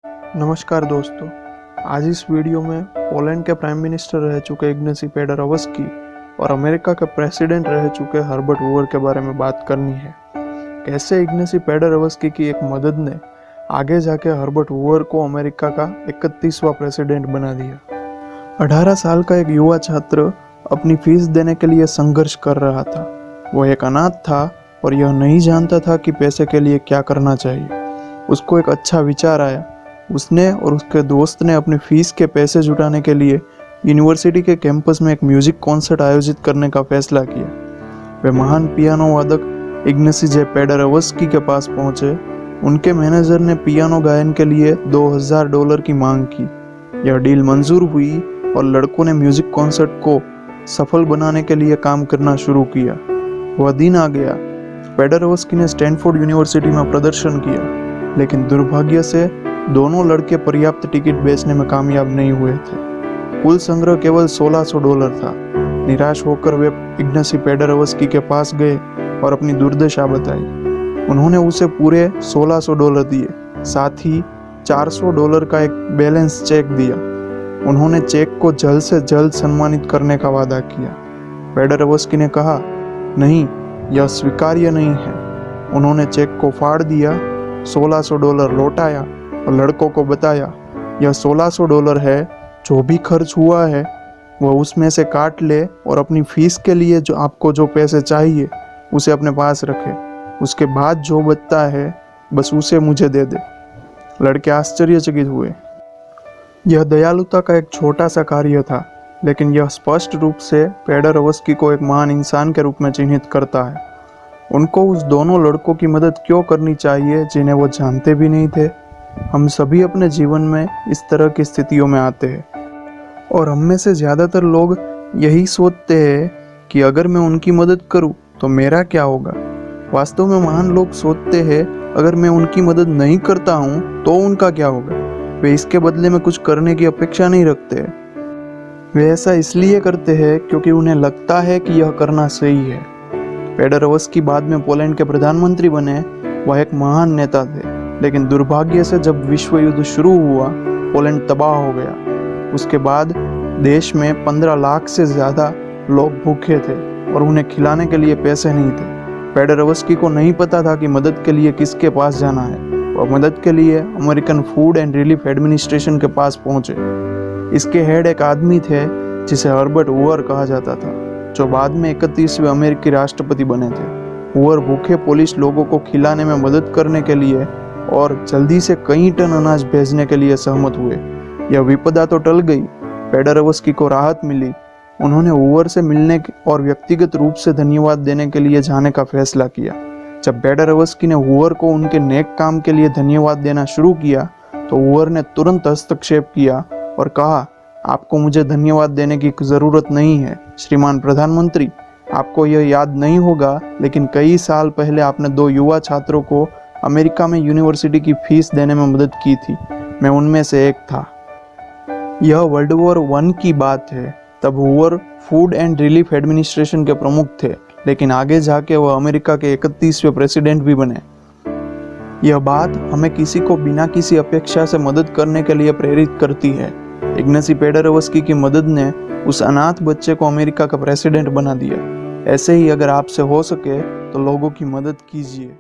नमस्कार दोस्तों, आज इस वीडियो में पोलैंड के प्राइम मिनिस्टर रह चुके इग्नासी पेडरवस्की और अमेरिका के प्रेसिडेंट रह चुके हर्बर्ट हूवर के बारे में बात करनी है। कैसे इग्नासी पेडरवस्की की एक मदद ने आगे जाके हर्बर्ट हूवर को अमेरिका का 31वां प्रेसिडेंट बना दिया। 18 साल का एक युवा छात्र अपनी फीस देने के लिए संघर्ष कर रहा था। वो एक अनाथ था और यह नहीं जानता था कि पैसे के लिए क्या करना चाहिए। उसको एक अच्छा विचार आया। उसने और उसके दोस्त ने अपनी फीस के पैसे जुटाने के लिए यूनिवर्सिटी के कैंपस में एक म्यूजिक कॉन्सर्ट आयोजित करने का फैसला किया। वे महान पियानो वादक इग्नासी जे पेडरवस्की के पास पहुंचे। उनके मैनेजर ने पियानो गायन के लिए $2000 की मांग की। यह डील मंजूर हुई और लड़कों ने म्यूजिक कॉन्सर्ट को सफल बनाने के लिए काम करना शुरू किया। वह दिन आ गया। पेडरवस्की ने स्टैनफोर्ड यूनिवर्सिटी में प्रदर्शन किया, लेकिन दुर्भाग्य से दोनों लड़के पर्याप्त टिकट बेचने में कामयाब नहीं हुए थे। कुल संग्रह केवल $1600 था। निराश होकर वे इग्नासी पेडरवस्की के पास गए और अपनी दुर्दशा बताई। उन्होंने उसे पूरे $1600 दिए, साथ ही $400 का एक बैलेंस चेक दिया। उन्होंने चेक को जल्द से जल्द सम्मानित करने का वादा किया। पेडरवस्की ने कहा, नहीं, यह स्वीकार्य नहीं है। उन्होंने चेक को फाड़ दिया, $1600 लौटाया और लड़कों को बताया, यह $1600 है। जो भी खर्च हुआ है वह उसमें से काट ले और अपनी फीस के लिए जो आपको जो पैसे चाहिए उसे अपने पास रखे। उसके बाद जो बचता है बस उसे मुझे दे दे। लड़के आश्चर्यचकित हुए। यह दयालुता का एक छोटा सा कार्य था, लेकिन यह स्पष्ट रूप से पेडरवस्की को एक महान इंसान के रूप में चिन्हित करता है। उनको उस दोनों लड़कों की मदद क्यों करनी चाहिए जिन्हें वो जानते भी नहीं थे। हम सभी अपने जीवन में इस तरह की स्थितियों में आते हैं और हम में से ज़्यादातर लोग यही सोचते हैं कि अगर मैं उनकी मदद करूं तो मेरा क्या होगा। वास्तव में महान लोग सोचते हैं, अगर मैं उनकी मदद नहीं करता हूं तो उनका क्या होगा। वे इसके बदले में कुछ करने की अपेक्षा नहीं रखते। वे ऐसा इसलिए करते हैं क्योंकि उन्हें लगता है कि यह करना सही है। पेडरवस्की बाद में पोलैंड के प्रधानमंत्री बने। वह एक महान नेता थे, लेकिन दुर्भाग्य से जब विश्व युद्ध शुरू हुआ, पोलैंड तबाह हो गया। उसके बाद देश में 15 लाख से ज़्यादा लोग भूखे थे और उन्हें खिलाने के लिए पैसे नहीं थे। पेडरवस्की को नहीं पता था कि मदद के लिए किसके पास जाना है। वह मदद के लिए American food and relief administration के पास पहुंचे। इसके हेड एक आदमी थे जिसे हर्बर्ट हूवर कहा जाता था, जो बाद में 31वें अमेरिकी राष्ट्रपति बने थे। हूवर भूखे पोलिश लोगों को खिलाने में मदद करने के लिए और जल्दी से कई टन अनाज भेजने के लिए सहमत हुए। यह विपदा तो टल गई, पेडरवस्की को राहत मिली। उन्होंने हूवर से मिलने और व्यक्तिगत रूप से धन्यवाद देने के लिए जाने का फैसला किया। जब पेडरवस्की ने हूवर को उनके नेक काम के लिए धन्यवाद देना शुरू किया तो हूवर ने तुरंत हस्तक्षेप किया और कहा, आपको मुझे धन्यवाद देने की जरूरत नहीं है। श्रीमान प्रधानमंत्री, आपको यह याद नहीं होगा, लेकिन कई साल पहले आपने 2 युवा छात्रों को अमेरिका में यूनिवर्सिटी की फीस देने में मदद की थी। मैं उनमें से एक था। यह वर्ल्ड वॉर 1 की बात है। तब Hoover food and relief administration के प्रमुख थे, लेकिन आगे जाके वह अमेरिका के 31वें प्रेसिडेंट भी बने। यह बात हमें किसी को बिना किसी अपेक्षा से मदद करने के लिए प्रेरित करती है। इग्नासी पेडरवस्की की मदद ने उस अनाथ बच्चे को अमेरिका का प्रेसिडेंट बना दिया। ऐसे ही अगर आपसे हो सके तो लोगों की मदद कीजिए।